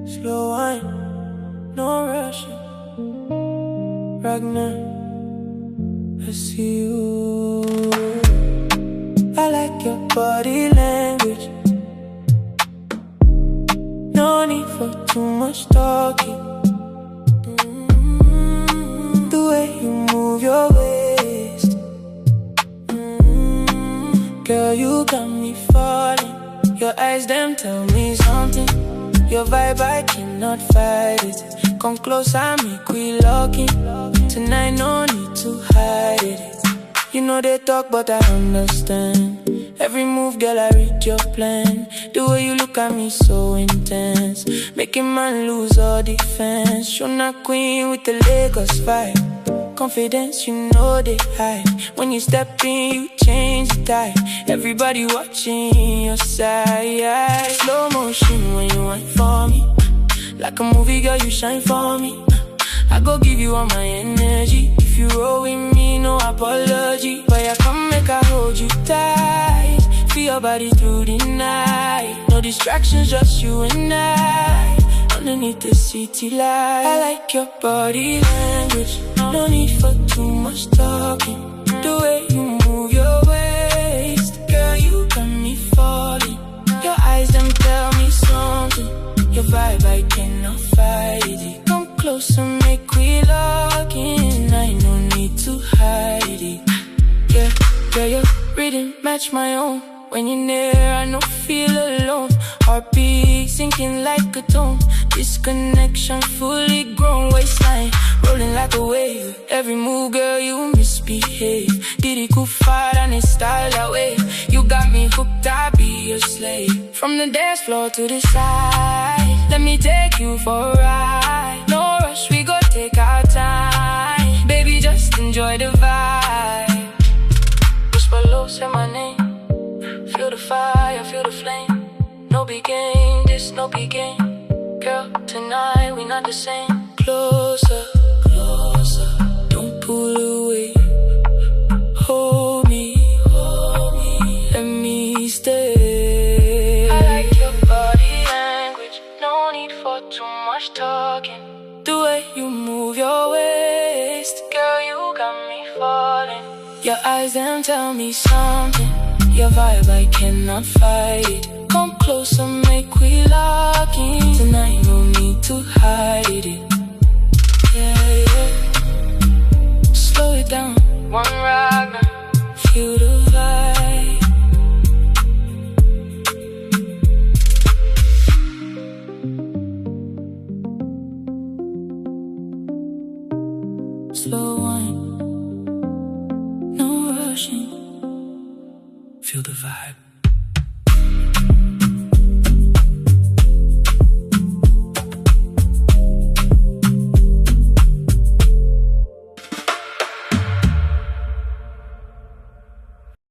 Slow wine, no rushing. Ragnar, I see you. I like your body language. No need for too much talking. The way you move your waist, girl, you got me falling. Your eyes, them tell me something. Your vibe, I cannot fight it. Come closer, make we lock in. Tonight, no need to hide it. You know they talk, but I understand. Every move, girl, I read your plan. The way you look at me, so intense, making man lose all defense. Shona queen with the Lagos vibe. Confidence, you know they hide. When you step in, you change the tide. Everybody watching your side. Slow motion when you want for me. Like a movie, girl, you shine for me. I go give you all my energy. If you roll with me, no apology. But I come make I hold you tight. Feel your body through the night. No distractions, just you and I. Underneath the city light. I like your body language. No need for too much talking. The way you move your waist, girl, you got me falling. Your eyes, them tell me something. Your vibe, I cannot fight it. Come closer, make we lock in. I no need to hide it. Yeah, girl, your rhythm match my own. When you're near, I no feel alone. Heartbeat sinking like a tone. This connection fully grown. Waistline rolling like a wave. Every move, girl, you misbehave. Did it cool fire and it style that way. You got me hooked, I'll be your slave. From the dance floor to the side, let me take you for a ride. No rush, we go take our time. Baby, just enjoy the vibe. Whisper low, say my name. Feel the fire, feel the flame. No big game, this no big game. Girl, tonight we not the same. Closer, closer, don't pull away. Hold me, let me stay. I like your body language. No need for too much talking. The way you move your waist, girl, you got me falling. Your eyes, them tell me something. Your vibe, I cannot fight. Come closer, make we lock in. Tonight, no need to hide it. Yeah, yeah. Slow it down. 1Ragnar. Feel the vibe. Slow wine. No rushing. Feel the vibe.